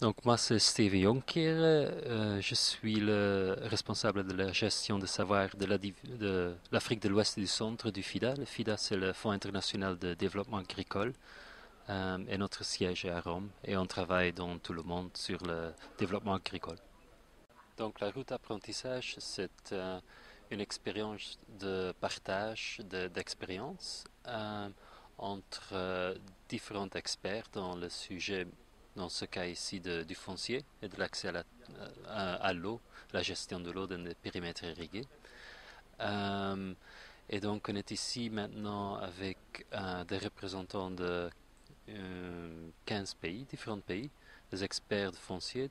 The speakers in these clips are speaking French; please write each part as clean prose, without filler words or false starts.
Donc moi c'est Steve Jonker, je suis le responsable de la gestion de savoir de l'Afrique de l'Ouest et du Centre du FIDA. Le FIDA c'est le Fonds international de développement agricole et notre siège est à Rome et on travaille dans tout le monde sur le développement agricole. Donc la route apprentissage c'est une expérience de partage d'expérience entre différents experts dans le sujet, dans ce cas ici du foncier et de l'accès à l'eau, la gestion de l'eau dans des périmètres irrigués. Euh, et donc on est ici maintenant avec des représentants de 15 pays, différents pays, des experts de foncier,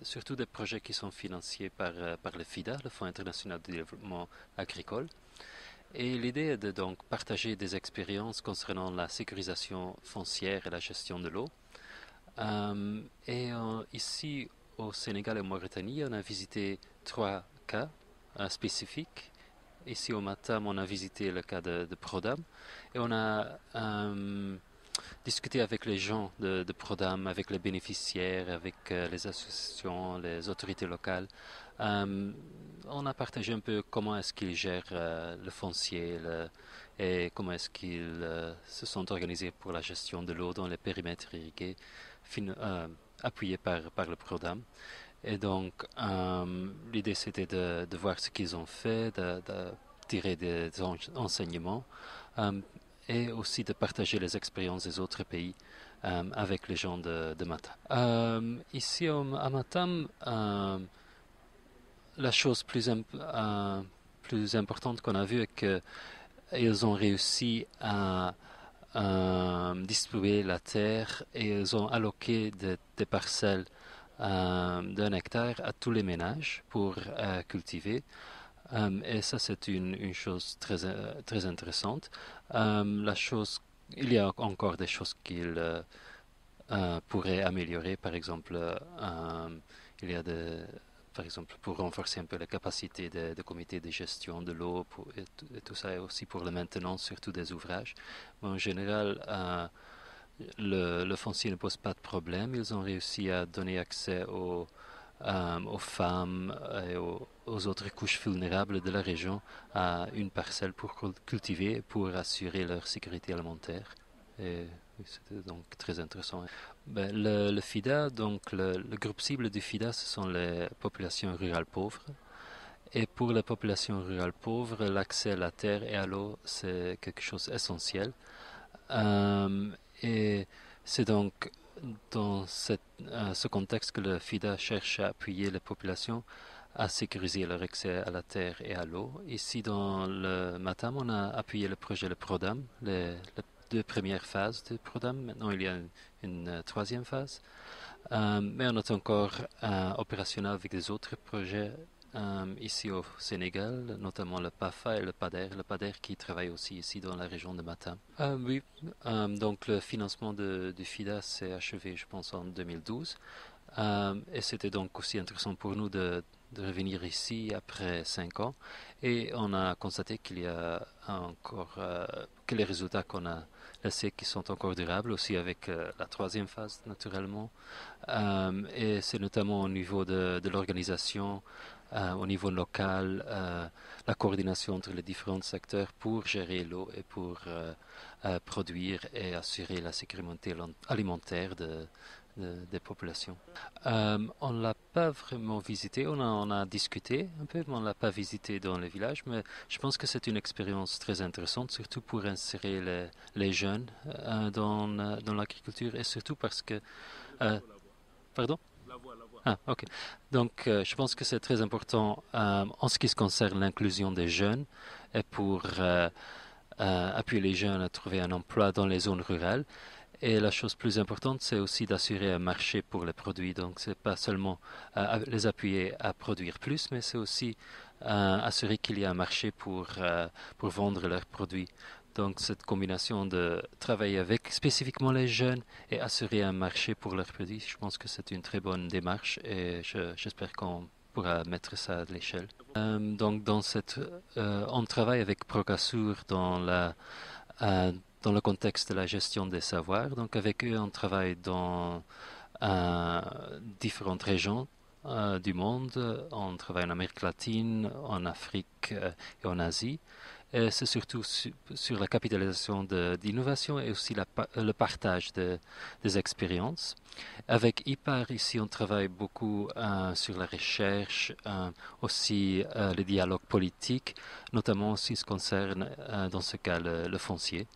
surtout des projets qui sont financés par le FIDA, le Fonds international de développement agricole. Et l'idée est de donc partager des expériences concernant la sécurisation foncière et la gestion de l'eau. Ici, au Sénégal et en Mauritanie, on a visité trois cas spécifiques. Ici, au Matam, on a visité le cas de Prodam et on a discuté avec les gens de Prodam, avec les bénéficiaires, avec les associations, les autorités locales. Euh, on a partagé un peu comment est-ce qu'ils gèrent le foncier et comment est-ce qu'ils se sont organisés pour la gestion de l'eau dans les périmètres irrigués appuyés par le Prodam. Et donc, l'idée c'était de voir ce qu'ils ont fait, de tirer des enseignements euh, et aussi de partager les expériences des autres pays avec les gens de Matam. Ici à Matam, la chose plus importante qu'on a vue est qu'ils ont réussi à distribuer la terre et ils ont alloqué des parcelles d'un hectare à tous les ménages pour cultiver. Et ça, c'est une chose très intéressante. Il y a encore des choses qu'il pourrait améliorer. Par exemple, il y a par exemple, pour renforcer un peu la capacité des comités de gestion de l'eau et tout ça, et aussi pour la maintenance, surtout des ouvrages. Mais en général, le foncier ne pose pas de problème. Ils ont réussi à donner accès aux femmes et aux autres couches vulnérables de la région à une parcelle pour cultiver, pour assurer leur sécurité alimentaire. Et oui, c'était donc très intéressant. Ben, le FIDA, donc le groupe cible du FIDA, ce sont les populations rurales pauvres. Et pour les populations rurales pauvres, l'accès à la terre et à l'eau, c'est quelque chose d'essentiel. Euh, et c'est donc dans ce contexte que le FIDA cherche à appuyer les populations à sécuriser leur accès à la terre et à l'eau. Ici, dans le Matam, on a appuyé le projet le PRODAM, les deux premières phases du PRODAM. Maintenant, il y a une troisième phase. Mais on est encore opérationnel avec des autres projets ici au Sénégal, notamment le PAFA et le PADER. Le PADER qui travaille aussi ici dans la région de Matam. Oui, donc le financement du FIDA s'est achevé, je pense, en 2012. Et c'était donc aussi intéressant pour nous de revenir ici après 5 ans. Et on a constaté qu'il y a encore que les résultats qu'on a laissés qui sont encore durables, aussi avec la troisième phase naturellement. Et c'est notamment au niveau de l'organisation, au niveau local, la coordination entre les différents secteurs pour gérer l'eau et pour produire et assurer la sécurité alimentaire des populations. On ne l'a pas vraiment visité, on a discuté un peu, mais on ne l'a pas visité dans les villages, mais je pense que c'est une expérience très intéressante, surtout pour insérer les jeunes dans l'agriculture et surtout parce que... euh, pardon? Ah, ok. Donc, je pense que c'est très important en ce qui se concerne l'inclusion des jeunes et pour appuyer les jeunes à trouver un emploi dans les zones rurales. Et la chose plus importante, c'est aussi d'assurer un marché pour les produits. Donc, c'est pas seulement les appuyer à produire plus, mais c'est aussi assurer qu'il y a un marché pour vendre leurs produits. Donc, cette combinaison de travailler avec spécifiquement les jeunes et assurer un marché pour leurs produits, je pense que c'est une très bonne démarche et j'espère qu'on pourra mettre ça à l'échelle. Donc, on travaille avec Procasur euh, dans le contexte de la gestion des savoirs. Donc avec eux, on travaille dans différentes régions du monde. On travaille en Amérique latine, en Afrique et en Asie. Et c'est surtout sur la capitalisation d'innovation et aussi le partage des expériences. Avec IPAR, ici, on travaille beaucoup sur la recherche, aussi le dialogue politique, notamment en ce qui concerne, dans ce cas, le foncier.